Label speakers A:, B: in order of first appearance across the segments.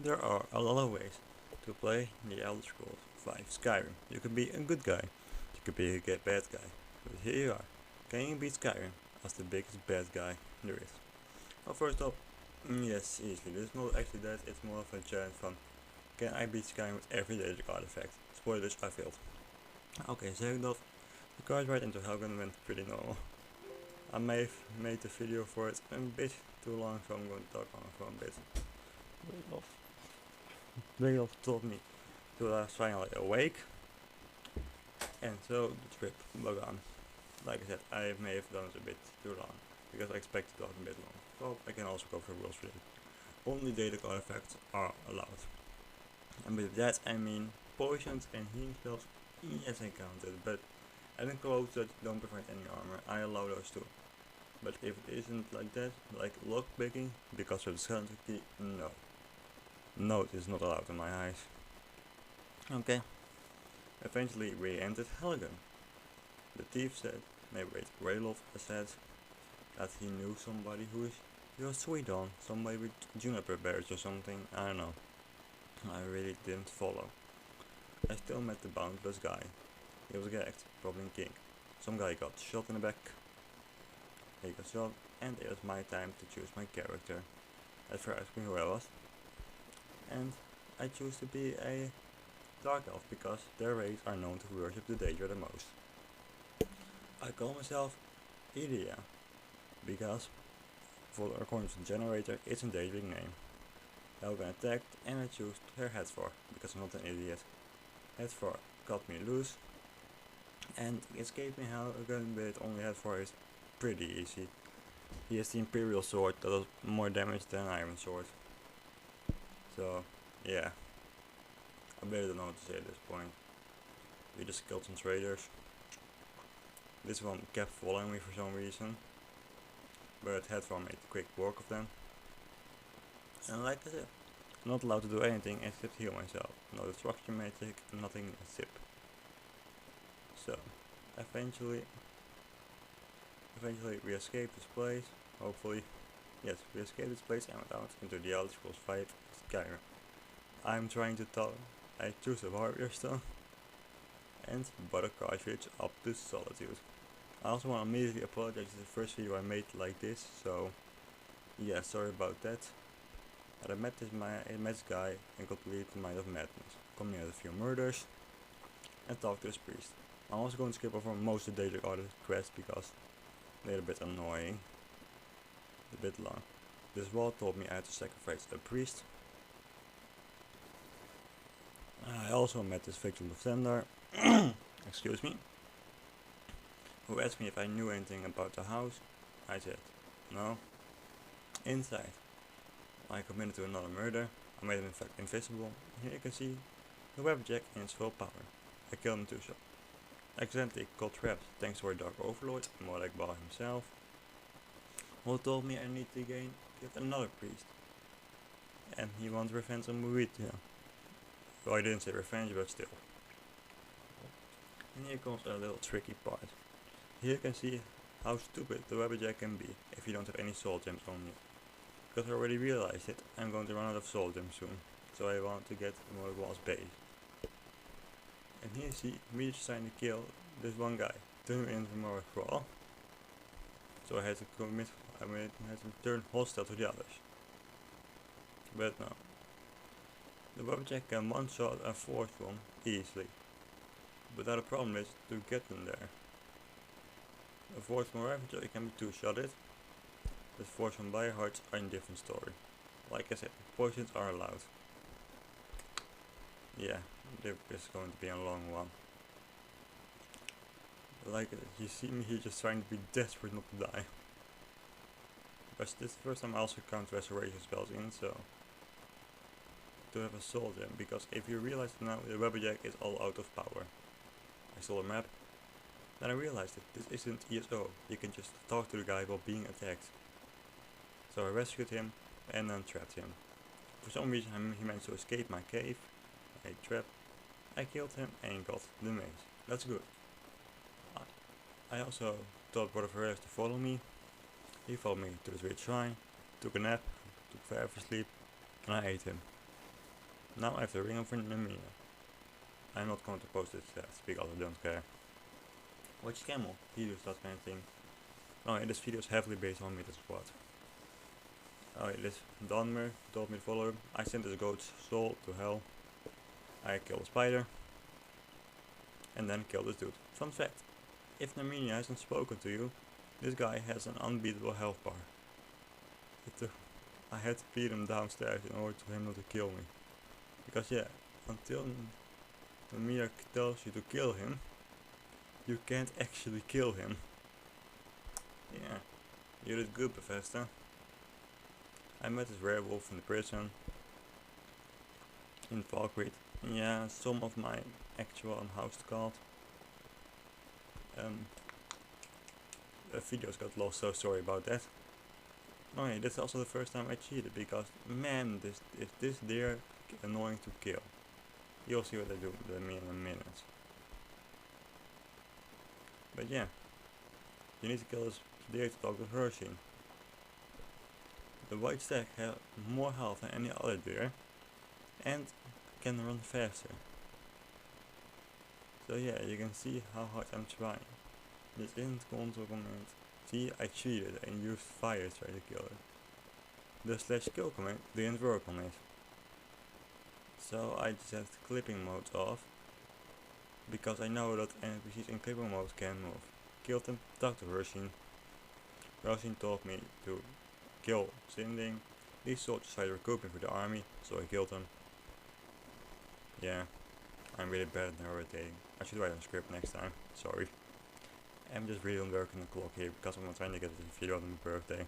A: There are a lot of ways to play the Elder Scrolls 5 Skyrim. You can be a good guy, you can be a bad guy. But here you are. Can you beat Skyrim as the biggest bad guy there is? Well, first off, yes, easily. It's not actually that, it's more of a challenge from can I beat Skyrim with every daedric artifact? Spoilers, I failed. Okay, second off, the card right into Helgen went pretty normal. I may have made the video for it a bit too long, so I'm going to talk on it for a bit. Brigloff told me to finally awake, and so the trip began. Like I said, I may have done it a bit too long, because I expected to have a bit long, so I can also go for rules for it. Only daedric artifacts are allowed. And with that I mean potions and healing spells, yes I counted, but adding clothes that don't provide any armor, I allow those too. But if it isn't like that, like lockpicking, because of the skeleton key, no. No, it is not allowed in my eyes. Okay. Eventually we entered Helgen. The thief said, Rayloff said that he knew somebody who was sweet on, somebody with juniper berries or something, I don't know. I really didn't follow. I still met the boundless guy. He was gagged, probably in king. Some guy got shot in the back. He got shot, and it was my time to choose my character. At first asked me who I was, and I choose to be a Dark Elf because their race are known to worship the Daedra the most. I call myself Idia because, according to the generator, it's a daedric name. Helgen attacked and I chose her head for because I'm not an idiot. Head for cut me loose and escaped me how again, but only head for is pretty easy. He has the Imperial sword that does more damage than Iron sword. So yeah, I barely don't know what to say at this point. We just killed some traders. This one kept following me for some reason, but Headform made quick work of them. And like I said, I'm not allowed to do anything except heal myself. No destruction magic, nothing zip. So, eventually we escaped this place. Hopefully, yes, we escaped this place and went out into the Elder Scrolls 5 Skyrim. I'm trying to tell. I choose a warrior stone and bought a cartridge up to Solitude. I also want to immediately apologize, it's the first video I made like this, so yeah, sorry about that. But I met this guy and completed the Mind of Madness, coming out a few murders, and talked to this priest. I'm also going to skip over most of the daedric artist quests because they're a bit annoying, a bit long. This wall told me I had to sacrifice a priest. I also met this victim of Thunder, excuse me, who asked me if I knew anything about the house. I said, no. Inside, I committed to another murder. I made him in fact invisible. Here you can see the webjack in its full power. I killed him too short. Accidentally got trapped thanks to our Dark Overlord, more like Baal himself, who told me I need to get another priest. And he wants revenge on Meridia. Well, I didn't say revenge, but still. And here comes a little tricky part. Here you can see how stupid the webjack can be if you don't have any soul gems on you. Because I already realized it, I'm going to run out of soul gems soon. So I want to get more boss base. And here you see me just trying to kill this one guy, turn him into more crawl. So I had to turn hostile to the others. But no. The webjack can one shot a fourth one easily. But now the problem is to get them there. A fourth one Ravager can be two-shotted. But fourth one Biohearts are in a different story. Like I said, potions are allowed. Yeah, this is going to be a long one. Like you see me here just trying to be desperate not to die. But this is the first time I also count restoration spells in, so to have a soul gem, because if you realize now the Webberjack is all out of power. I saw a map, then I realized that this isn't ESO, you can just talk to the guy while being attacked. So I rescued him and then trapped him. For some reason he managed to escape my cave, a trap. I killed him and got the maze. That's good. I also told Brother Ferreras to follow me. He followed me to this weird shrine, took a nap, took forever sleep, and I ate him. Now I have the ring of Nemina. I'm not going to post this because I don't care. Which camel? He does that kind of thing. Oh yeah, this video is heavily based on Mythic Squad. Oh yeah, this Donmer told me to follow him. I sent his goat's soul to hell. I killed a spider. And then killed this dude. Fun fact, if Narmenia hasn't spoken to you, this guy has an unbeatable health bar. I had to beat him downstairs in order for him not to kill me. Because yeah, until Narmenia tells you to kill him, you can't actually kill him. Yeah, you did good, Bethesda. I met this werewolf in the prison in Valkyrie. Yeah, some of my actual house called videos got lost, so sorry about that. Oh yeah, that's also the first time I cheated because man, this deer annoying to kill. You'll see what I do with me in a minute. But yeah, you need to kill this deer to talk to Hershey. The white stag has more health than any other deer and can run faster. So yeah, you can see how hard I'm trying. This isn't control command. See, I cheated and used fire to try to kill it. The /kill command didn't work on it. So I just had clipping mode off. Because I know that NPCs in clipping mode can move. Killed him, talked to Roshin. Roshin told me to kill Sinding. These soldiers started recruiting for the army, so I killed them. Yeah, I'm really bad at narrating. I should write a script next time, sorry. I'm just really working the clock here because I'm trying to get this video on my birthday.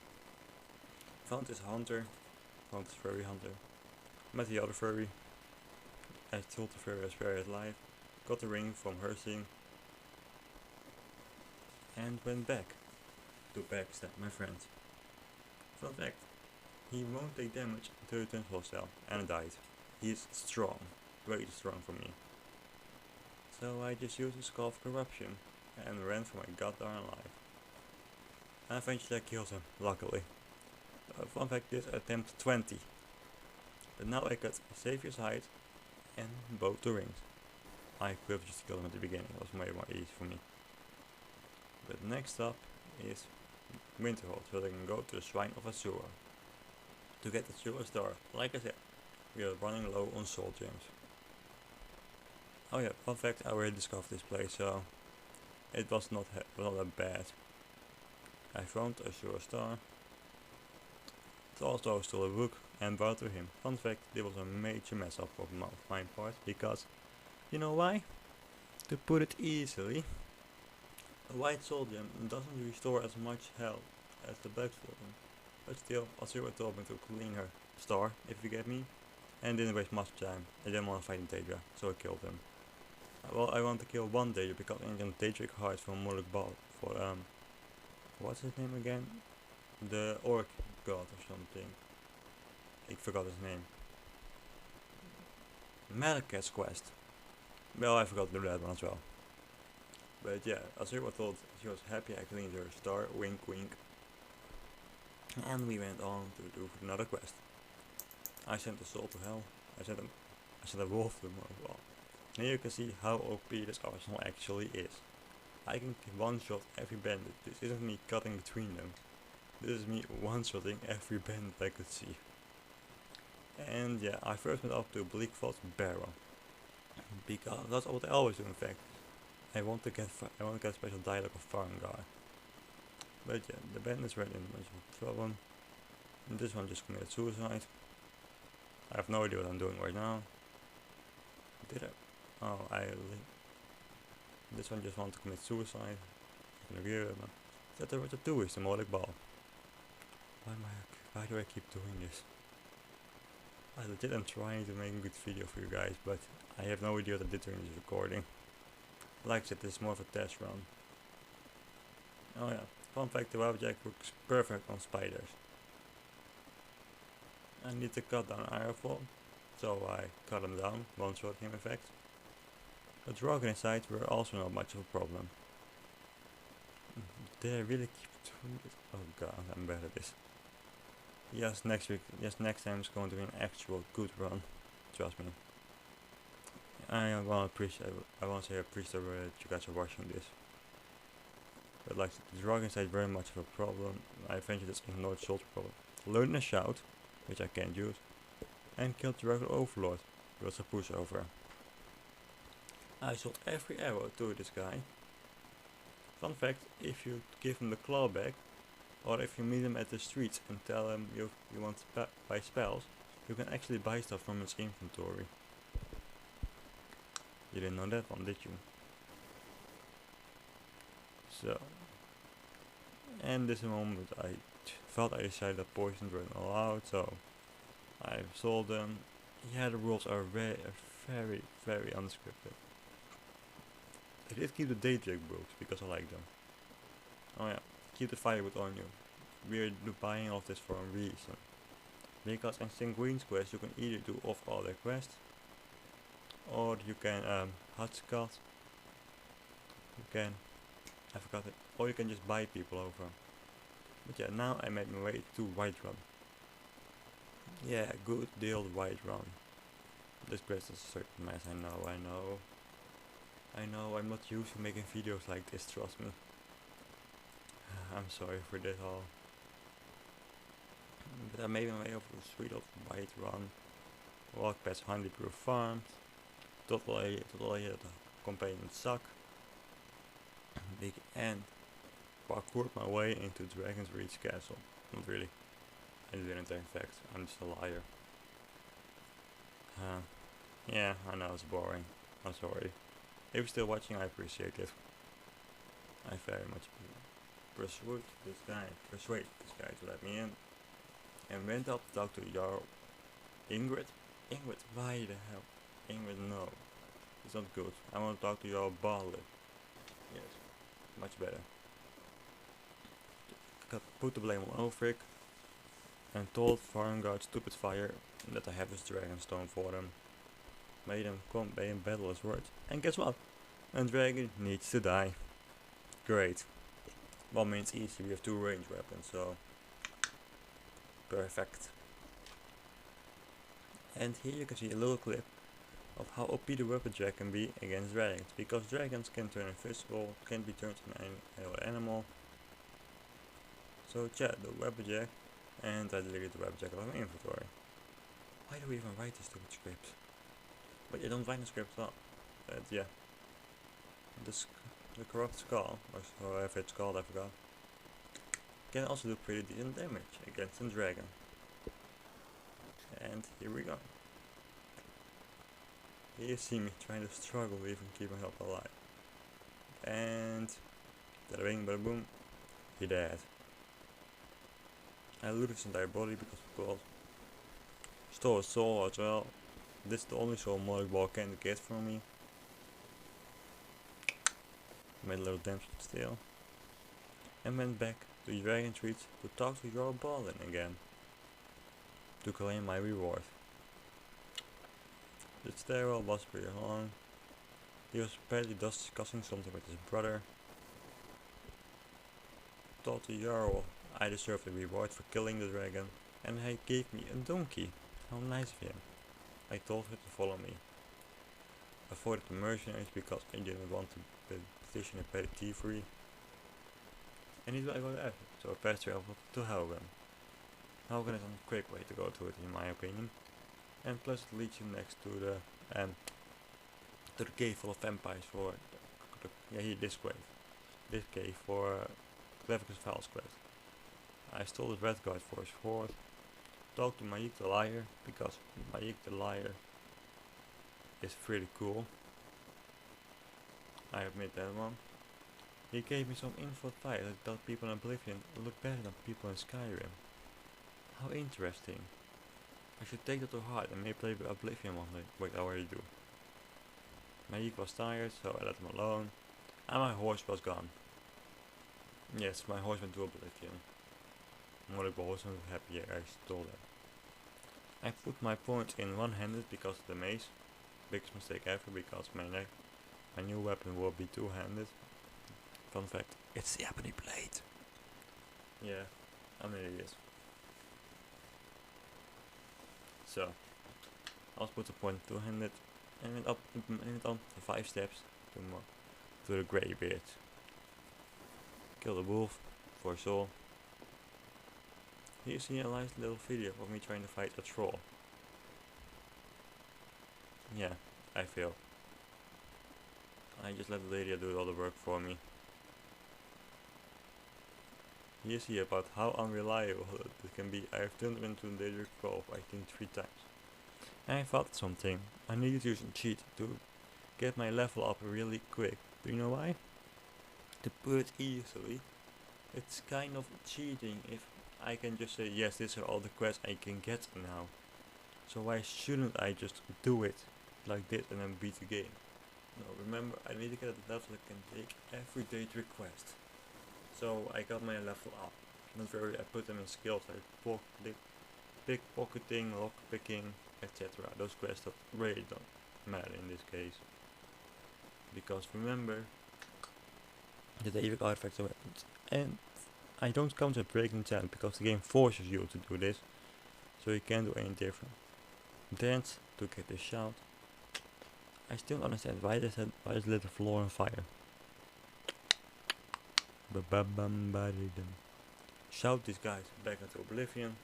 A: Found this hunter, found this furry hunter. Met the other furry. I told the furry I was very alive. Got the ring from Hershey. And went back to backstab my friend. Fun fact, he won't take damage until he turns hostile and died. He is strong, very strong for me. So I just used the Skull of Corruption and ran for my goddamn life. And eventually I killed him, luckily. Fun fact is attempt 20. But now I got Savior's Hide and both the rings. I could have just killed him at the beginning, it was way more easy for me. But next up is Winterhold, so they can go to the Shrine of Asura. To get the Asura Star, like I said, we are running low on soul gems. Oh yeah, fun fact, I already discovered this place, so it was not that bad. I found Asura Star. It also stole a book and brought to him. Fun fact, this was a major mess up of my part, because, you know why? To put it easily, a white soul gem doesn't restore as much health as the black soul gem. But still, Asura told me to clean her star, if you get me, and didn't waste much time. I didn't want to fight Daedra, so I killed him. Well, I want to kill one Daedra because I can daedric heart from Moloch Bal for what's his name again? The orc god or something. I forgot his name. Malekith's quest. Well, I forgot to do that one as well. But yeah, Asura thought she was happy I cleaned her star, wink wink. And we went on to do another quest. I sent a soul to hell. I sent a wolf to Moloch Bal. Here you can see how OP this arsenal actually is. I can one-shot every bandit. This isn't me cutting between them. This is me one-shotting every bandit I could see. And yeah, I first went up to Bleakford's Barrow. Because that's what I always do in fact. I want to get a special dialogue of Farengar. But yeah, the bandits were in a bunch of trouble. And this one just committed suicide. I have no idea what I'm doing right now. Did I? Oh, this one just wanted to commit suicide. That there was a 2 is the Moloch Bal. Why do I keep doing this? I legit am trying to make a good video for you guys, but I have no idea what I did during this recording. Like I said, this is more of a test run. Oh yeah, fun fact, the Wildjack works perfect on spiders. I need to cut down Irefall, so I cut him down, one-shot him in fact. But rock inside were also not much of a problem. Did I really keep doing it? Oh god, I'm bad at this. Yes, next time is going to be an actual good run. trust me. I want to say appreciate that you guys are watching this. But like the dragon side very much of a problem. I eventually just ignored solved the problem. Learned a shout, which I can't use, and killed the dragon overlord. He was a pushover. I sold every arrow to this guy. Fun fact, if you give him the claw back, or if you meet him at the streets and tell him you want to buy spells, you can actually buy stuff from his inventory. You didn't know that one, did you? So, and this moment I felt I decided that poison weren't allowed, so I sold them. Yeah, the rules are very, very unscripted. I did keep the daedric books because I like them. Oh yeah, keep the firewood on you. We're buying all of this for a reason. Because in Sanguine's quest you can either do off all their quests, or you can hotspot. You can, I forgot it, or you can just buy people over. But yeah, now I made my way to Whiterun. Yeah, good deal Whiterun. This quest is a certain mess, I know, I'm not used to making videos like this, trust me. I'm sorry for this all. But I made my way over the street of Whiterun, walked past Honeyproof Farms, totally the companions suck, big end, parkoured my way into Dragon's Reach Castle. Not really, I didn't in fact, I'm just a liar. Yeah, I know it's boring, I'm sorry. If you're still watching, I appreciate it. I very much persuade this guy to let me in, and went up to talk to Jarl Ingrid. Ingrid, why the hell? Ingrid, no, it's not good. I want to talk to Jarl Barley. Yes, much better. Put the blame on Ulfric, and told Farngard stupid fire that I have this dragon stone for them. Made him come by in battle his words. And guess what? A dragon needs to die. Great. Well, means easy, we have 2 ranged weapons, so perfect. And here you can see a little clip of how OP the weapon jack can be against dragons, because dragons can turn invisible, can be turned into an animal. So chat the weapon jack, and I deleted the weapon jack out of my inventory. Why do we even write these stupid scripts? But you don't find the scripts up. But yeah. The corrupt skull, or however it's called, I forgot, can also do pretty decent damage against a dragon. And here we go. Here you see me trying to struggle to even keep myself alive. And bada bing bada boom, he dead. I looted his entire body because of course. Stole his soul as well. This is the only soul Moloch Ball can get from me. Made a little damage still. And went back to Dragon Treats to talk to Jarl Balin again. To claim my reward. The stairwell was pretty long. He was apparently discussing something with his brother. Told the Jarl I deserved a reward for killing the dragon, and he gave me a donkey. How nice of him. I told her to follow me. Avoided the mercenaries because I didn't want to petition a petty thievery. And he's gonna go after. So I fast traveled to Helgen. Helgen is a quick way to go to it in my opinion. And plus it leads you next to the cave full of vampires for this cave for Clevicus Val's quest. I stole his red guard for his sword. Talked to Maik the Liar, because Maik the Liar is pretty cool. I admit that one. He gave me some info advice that told people in Oblivion look better than people in Skyrim. How interesting. I should take that to heart and maybe play with Oblivion one day. Wait, I already do. Maik was tired, so I let him alone. And my horse was gone. Yes, my horse went to Oblivion. Moloch wasn't happy I stole that. I put my points in one-handed because of the mace. Biggest mistake ever, because my new weapon will be two-handed. Fun fact, it's the ebony blade. Yeah, I'm an idiot. So, I was put to point 200 and went up and went on for 5 steps to the greybeard. Killed a wolf for a soul. Here you see a nice little video of me trying to fight a troll. Yeah, I failed. I just let the lady do all the work for me. Here you see about how unreliable it can be. I have turned into the daedric 12, I think 3 times. And I thought something. I needed to use a cheat to get my level up really quick. Do you know why? To put it easily, it's kind of cheating if I can just say yes, these are all the quests I can get now. So why shouldn't I just do it like this and then beat the game? No, remember, I need to get a level that can take every daedric quest. So I got my level up. Not very, I put them in skills like pickpocketing, lockpicking, etc. Those quests that really don't matter in this case. Because remember, the daedric artifacts are weapons. And I don't count a breaking time because the game forces you to do this. So you can't do any different. Dance to get the shout. I still don't understand why they said why is lit the floor on fire. Shout these guys back into oblivion.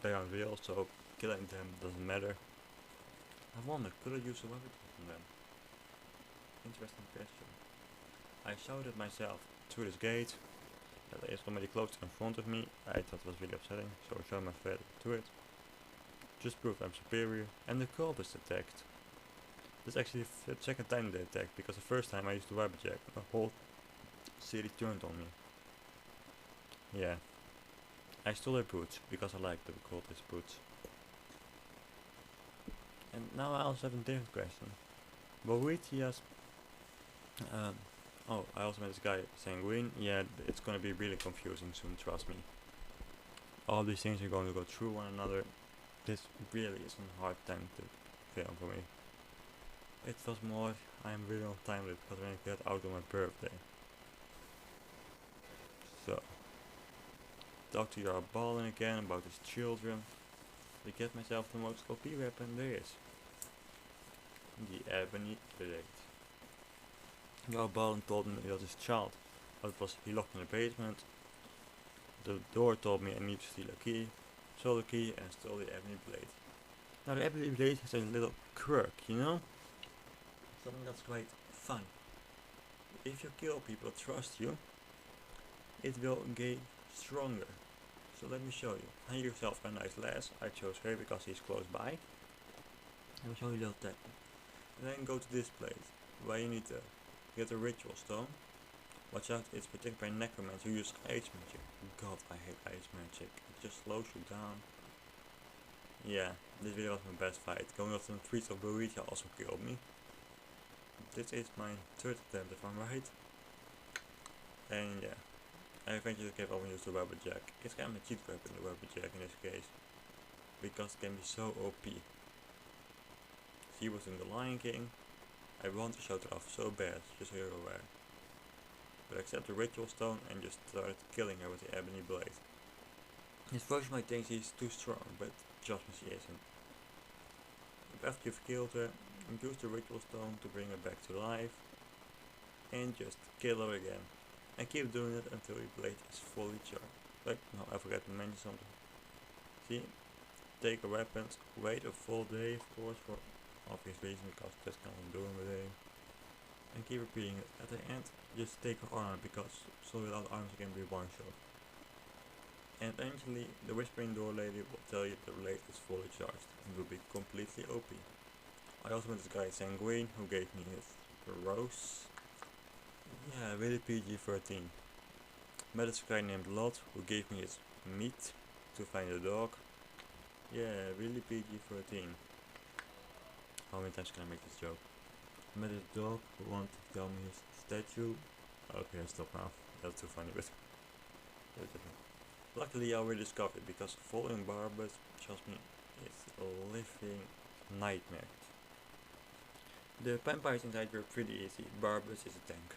A: They aren't real, so killing them doesn't matter. I wonder, could I use a weapon on them? Interesting question. I shouted myself through this gate. That is somebody closed in front of me. I thought it was really upsetting, so I showed my fed to it. Just prove I'm superior, and the cultist attacked. This is actually the second time they attacked, because the first time I used the rubber jack, the whole city turned on me. Yeah. I stole their boots, because I like the cultist boots. And now I also have a different question. Boetia's oh, I also met this guy, Sanguine. Yeah, it's gonna be really confusing soon, trust me. All these things are going to go through one another. This really is a hard time to film for me. It was more, I'm really on time with it because I got out on my birthday. So, talk to your balling again about his children. To get myself the most OP weapon there is. The Ebony Blade. Balin told me it was his child, but it was he locked in the basement. The door told me I need to steal a key. Stole the key and stole the Ebony Blade. Now the Ebony Blade has a little quirk, you know? Something that's quite fun. If you kill people that trust you, it will get stronger. So let me show you. Find yourself a nice lass. I chose her because he's close by. I will show you a little tactic. And then go to this place where you need to get a ritual stone. Watch out, it's protected by necromancer who uses ice magic. God, I hate ice magic. It just slows you down. Yeah, this video was my best fight. Going off the streets of Boetia also killed me. This is my third attempt if I'm right. And yeah, I eventually gave up and used the rubber jack. It's kind of a cheat weapon, the rubber jack in this case. Because it can be so OP. She was in the Lion King. I want to shout her off so bad, just so you're aware. But I accept the ritual stone and just started killing her with the Ebony Blade. His version might think she's too strong, but trust me, she isn't. After you've killed her, use the ritual stone to bring her back to life. And just kill her again. And keep doing it until your blade is fully charged. Like, no, I forgot to mention something. See, take her weapons, wait a full day, of course, for obvious reason, because that's kind of what I'm doing with it. And keep repeating it. At the end, just take her armor, because so without arms it can be one shot. And eventually, the Whispering Door Lady will tell you the blade is fully charged and will be completely OP. I also met this guy Sanguine who gave me his rose. Yeah, really PG-13. Met this guy named Lot who gave me his meat to find a dog. Yeah, really PG-13. How many times can I make this joke? Met this dog who wanted to tell me his statue. Okay, I'll stop now. That's too funny, but luckily I already discovered it because following Barbas, trust me, it's a living nightmare. The vampires inside were pretty easy. Barbas is a tank.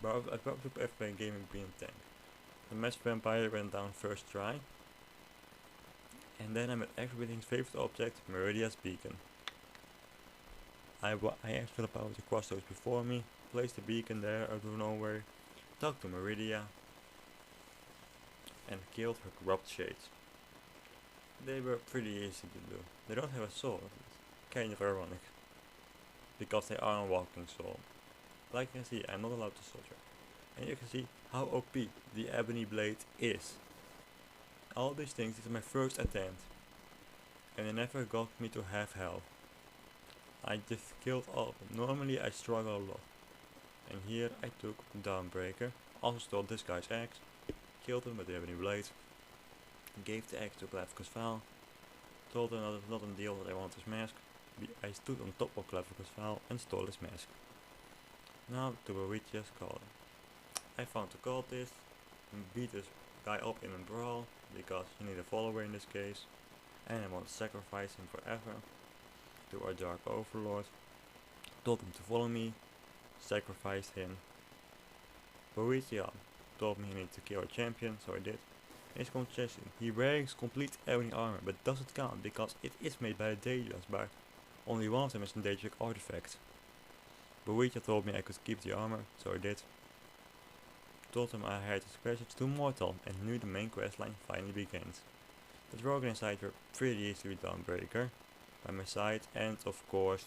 A: I probably prefer gaming being a tank. The masked vampire went down first try. And then I met everything's favorite object, Meridia's beacon. I asked for the power to cross those before me, placed the beacon there out of nowhere, talked to Meridia, and killed her corrupt shades. They were pretty easy to do. They don't have a sword, it's kind of ironic, because they are a walking sword. Like you can see, I'm not allowed to soldier. And you can see how OP the ebony blade is. All these things, this is my first attempt, and they never got me to half health. I just killed all of them. Normally I struggle a lot. And here I took Dawnbreaker, also stole this guy's axe, killed him with the ebony blade, gave the axe to Clavicus Val, told him that it's not a deal that I want his mask. I stood on top of Clavicus Val and stole his mask. Now to Boetia's Calling. I found the cultist, beat this guy up in a brawl, because you need a follower in this case, and I want to sacrifice him forever to our Dark Overlord. Told him to follow me, sacrificed him. Boetia told me he needed to kill a champion, so I did. In his concession, he wears complete ebony armor, but doesn't count because it is made by a daedric, but only one of them is a daedric artifact. Boetia told me I could keep the armor, so I did. Told him I had his passage to Mortal, and knew the main questline finally begins. The Drogon inside were pretty easy with Dawnbreaker by my side, and of course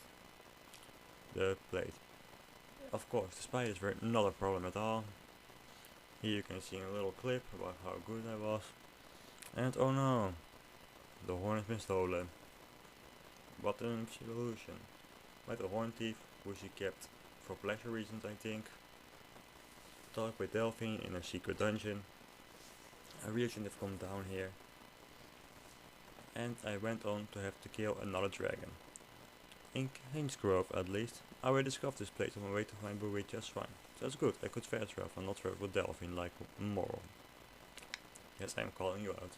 A: the blade. Of course, the spiders were not a problem at all. Here you can see a little clip about how good I was. And oh no, the horn has been stolen. What an solution. By the horn thief, who she kept for pleasure reasons, I think. Talked with Delphine in a secret dungeon. I really shouldn't have come down here. And I went on to have to kill another dragon. In King's Grove at least, I will discover this place on my way to find Boetia's shrine. So that's good, I could fast travel and not travel with Delphine like moral. Yes, I am calling you out.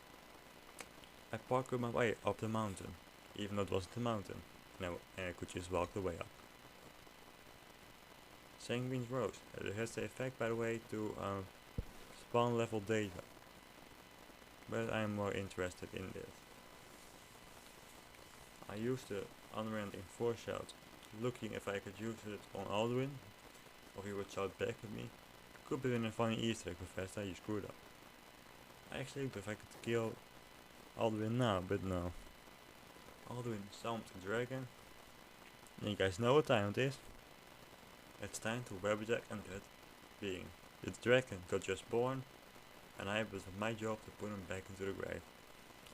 A: I parkoured my way up the mountain, even though it wasn't a mountain, and I could just walk the way up. Sanguine's Rose. It has the effect, by the way, to spawn level data. But I am more interested in this. I used the unending foreshout, looking if I could use it on Alduin, or he would shout back at me. Could be in a funny Easter egg, but fast you screwed up. I actually looked if I could kill Alduin now, but no. Alduin summoned a dragon. And you guys know what time it is. It's time to webjack and that being. The dragon got just born, and I was my job to put him back into the grave.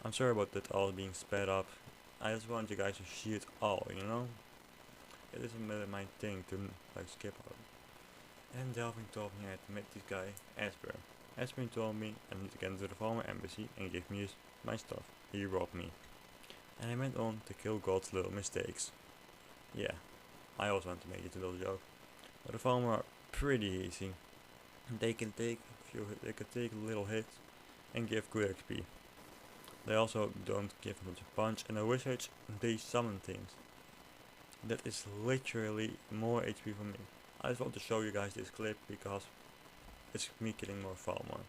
A: I'm sorry about that all being sped up. I just want you guys to see it all, you know? It isn't really my thing to like skip out. And Delphine told me I had to meet this guy, Esbern. Esbern told me I need to get into the former embassy and give me my stuff. He robbed me. And I went on to kill God's little mistakes. Yeah, I also want to make it a little joke. But the farmer are pretty easy. They can take a little hit and give good XP. They also don't give much a punch, and the wizards, they summon things. That is literally more HP for me. I just want to show you guys this clip because it's me killing more Falmar.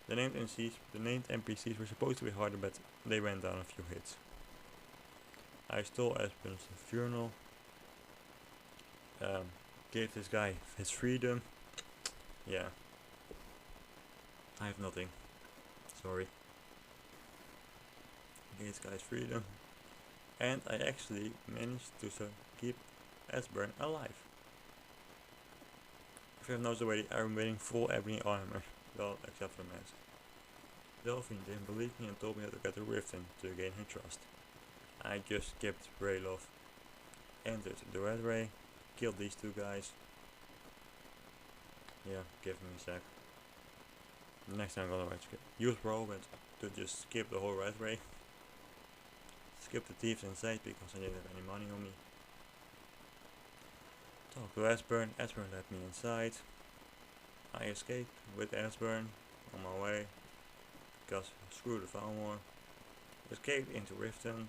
A: The named NPCs were supposed to be harder, but they went down a few hits. I stole Espen's funeral. Gave this guy his freedom. Yeah. I have nothing. Sorry. Gave this guy's freedom. And I actually managed to keep Esbern alive. If you have noticed already, I'm wearing full ebony armor. Well, except for the mask. Delphine didn't believe me and told me how to get a Riften to gain her trust. I just skipped Brayloff, entered the Red Ray, killed these two guys. Yeah, give me a sec. Next time I'm gonna use Whirlwind to just skip the whole Red Ray. Skip the thieves inside because I didn't have any money on me. Talk to Esbern. Esbern let me inside. I escaped with Esbern on my way because screw the Falmor. Escaped into Riften.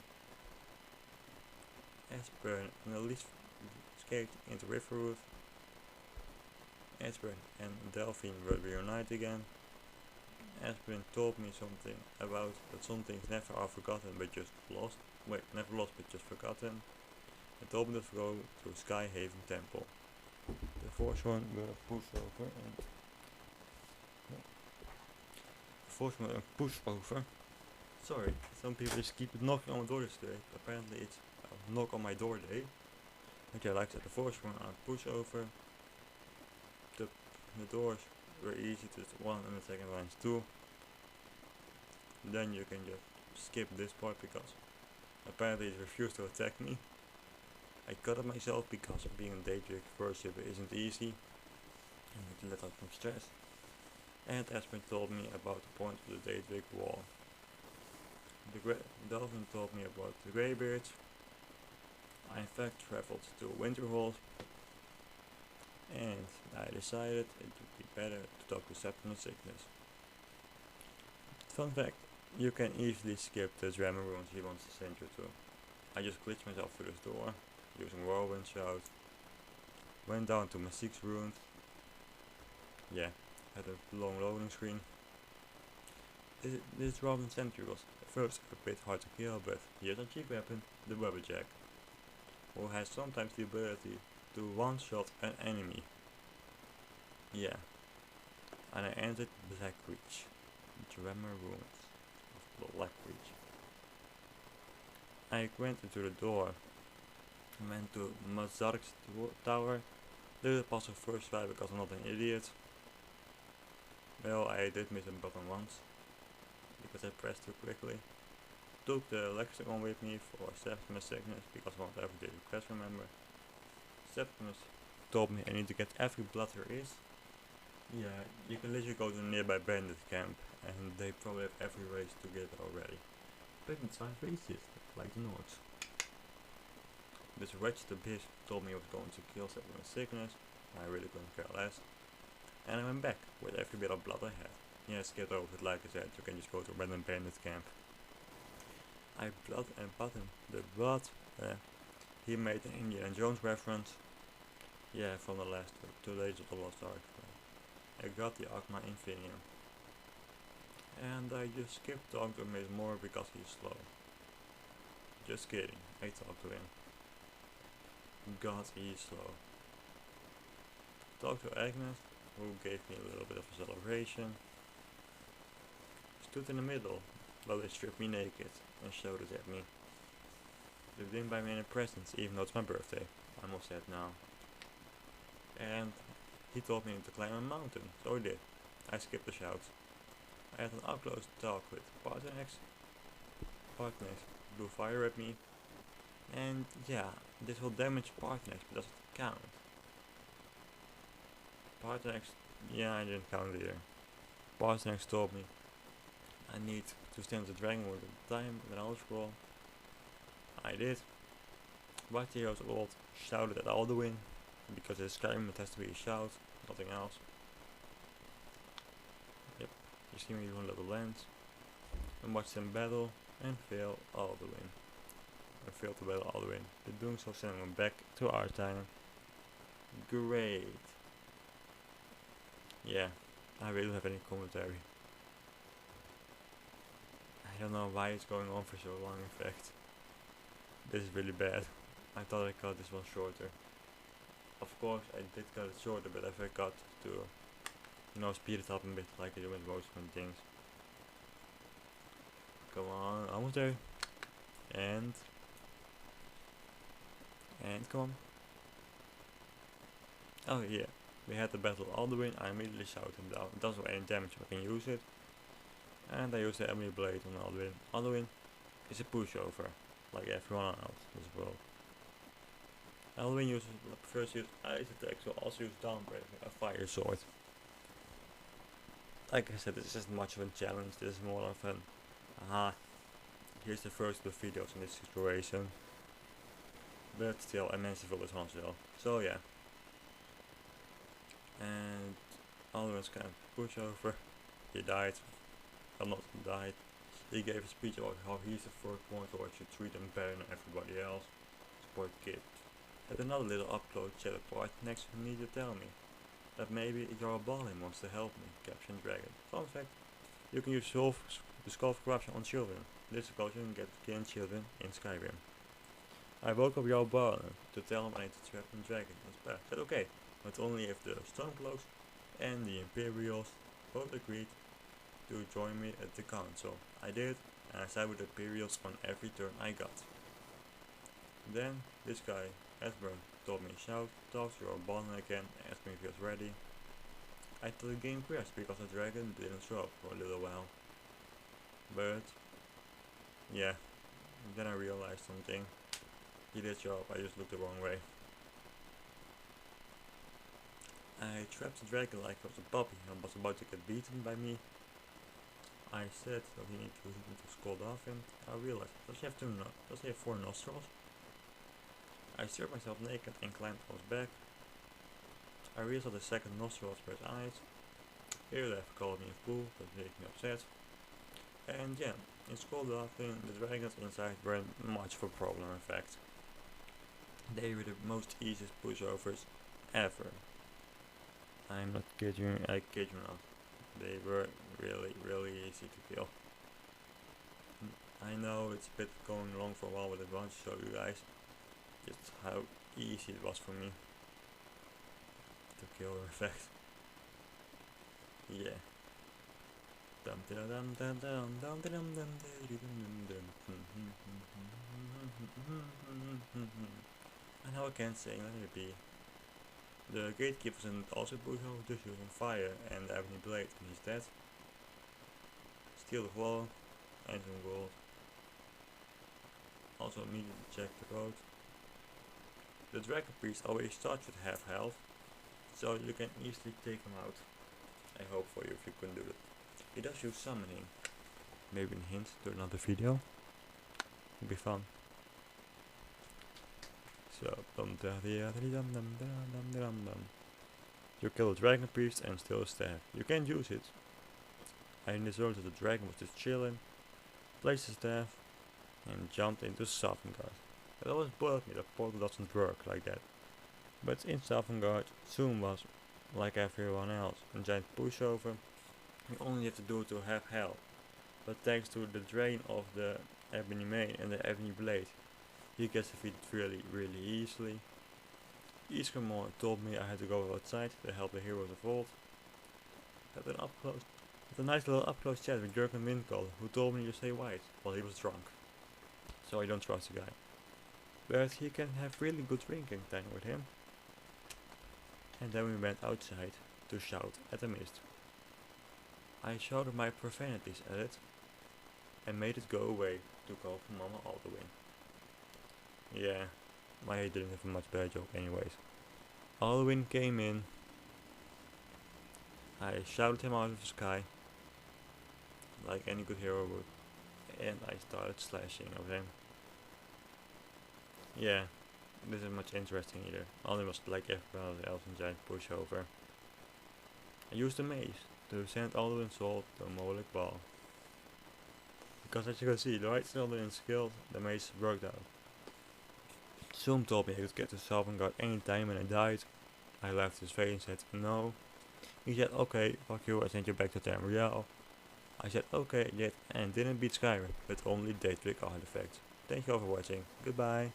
A: Esbern and at least escaped into Riverroof. Esbern and Delphine will reunite again. Aspen told me something about that some things never are forgotten but just lost. Wait, never lost but just forgotten. And told me to go to Skyhaven Temple. The first one will push over and the first one will push over. Sorry, some people just keep knocking on my door today. Apparently it's a knock on my door day. Okay, like I said, the first one I push over. The doors were easy, just one, and the second one is two. Then you can just skip this part because apparently it refused to attack me. I cut it myself because being a daedric first ship isn't easy. You need to let out some stress. And Aspen told me about the point of the daedric wall. The Dolphin told me about the Greybeards. I in fact traveled to Winterhold, and I decided it would be better to talk to Septimus Sickness. Fun fact, you can easily skip the drama runes he wants to send you to. I just glitched myself through this door, using Whirlwind Shout, went down to my 6th rune, yeah, had a long loading screen. This Robin Sentry was at first a bit hard to kill, but he has a cheap weapon, the Rubberjack, who has sometimes the ability to one-shot an enemy. Yeah. And I entered Black Reach, Drummer Ruins of Black Reach. I went into the door, went to Mazark's tower, didn't pass the first try because I'm not an idiot. Well, I did miss a button once, because I pressed too quickly. Took the lexicon with me for Septimus Sickness because I won't ever did the quest, remember. Septimus told me I need to get every blood there is. Yeah, you can literally go to a nearby bandit camp and they probably have every race to get it already. Bandits are racist, like the Nords. This wretched abyss told me I was going to kill Septimus Sickness. I really couldn't care less. And I went back with every bit of blood I had. Yeah, skip over it, like I said, you can just go to a random bandit camp. I blood and button the blood. He made an Indiana Jones reference. Yeah, from the last 2 days of the Lost Ark. I got the Agma Infinium. And I just skipped talking to him more because he's slow. Just kidding, I talked to him. God, he's slow. Talked to Agnes, who gave me a little bit of a celebration. Stood in the middle, while they stripped me naked and showed it at me. They didn't buy me any presents, even though it's my birthday, I must add now. And he told me to climb a mountain, so I did. I skipped the shouts. I had an up-close talk with Parthenex. Parthenex blew fire at me. And yeah, this will damage Parthenex, but doesn't count. Parthenex, yeah, I didn't count either. Parthenex told me I need to stand the dragon with a time and an scroll. I did. White Heroes Old shouted at Alduin, because in Skyrim it has to be a shout, nothing else. Yep, you see me doing little lands. And watch them battle and fail Alduin. And fail to battle Alduin. But doing so sending them back to our time. Great. Yeah, I really don't have any commentary. I don't know why it's going on for so long, in fact. This is really bad. I thought I cut this one shorter. Of course I did cut it shorter, but I forgot to, you know, speed it up a bit like I do with most things. Come on, almost there. And come on. Oh yeah, we had the battle Alduin. I immediately shot him down. It doesn't do any damage, but I can use it. And I used the Emily Blade on Alduin. Alduin is a pushover, like everyone else in this world. Alduin uses first use ice attack, so also use Dawnbreaker, a fire sword. Like I said, this isn't much of a challenge, this is more of an aha, here's the first of the videos in this situation. But still, I managed to fill this one still. So yeah. And Alduin's kind of pushover. He died. Well, not died. He gave a speech about how he's the first one, so I should treat him better than everybody else. Support kid. Had another little up-close chat with Parthenex who needed to tell me that maybe your Balin wants to help me capture Dragon. Fun fact, You can use the skull of corruption on children. This is because you can get killing children in Skyrim. I woke up your Barlen to tell him I need to trap the dragon in his path. I said okay, but only if the Stormcloaks and the Imperials both agreed to join me at the council. I did, and I sided with the Imperials on every turn I got. Then this guy, Esbern, told me shout, talk to your Barlen again, asked me if he was ready. I thought the game crashed because the dragon didn't show up for a little while. But yeah, then I realized something. He did show up, I just looked the wrong way. I trapped the dragon like it was a puppy and was about to get beaten by me. I said that he needed to scold off him. I realized, does he have 4 nostrils? I stripped myself naked and climbed on his back. I realized that the second nostril was for his eyes. Here they have called me a fool, that made me upset. And yeah, in school laughing, the dragons inside weren't much of a problem in fact. They were the most easiest pushovers ever. I'm not kidding, I kid you not. They were really easy to kill. I know it's a bit going along for a while, but I want to show you guys just how easy it was for me to kill in fact. Yeah. And how I can say, let it be. The gatekeeper isn't also pushover, just using fire and the ebony blade, and he's dead. Steal the wall, and some gold. Also immediately check the road. The dragon priest always starts with half health, so you can easily take him out. I hope for you if you can do it. He does use summoning. Maybe a hint to another video. It'll be fun. So, you kill the dragon priest and steal his staff. You can't use it. I deserted the dragon was just chilling, placed his staff, and jumped into Sovngarde. It always bothered me that portal doesn't work like that. But in Sovngarde, Zoom was, like everyone else, a giant pushover. You only have to do it to have health. But thanks to the drain of the ebony mane and the ebony blade, he gets defeated really easily. Iskamor told me I had to go outside to help the heroes of old. Had a nice little up close chat with Jurgen Windcall, who told me to stay white while he was drunk. So I don't trust the guy. But he can have really good drinking time with him. And then we went outside to shout at the mist. I shouted my profanities at it and made it go away to call for Mama Alduin. Yeah, my hate didn't have a much better joke anyways. Alduin came in. I shouted him out of the sky, like any good hero would, and I started slashing of him. Yeah, this isn't much interesting either. Alduin was like everyone else in giant pushover. I used the mace to send Alduin's soul to Moloch Ball. Because as you can see, the right Alduin's skill, the mace worked out. Zoom told me I could get to Sovngarde anytime when I died. I laughed his face and said no. He said okay, fuck you, I sent you back to Tamriel. I said okay, yet and didn't beat Skyrim, but only daedric artifacts. Thank you all for watching, goodbye.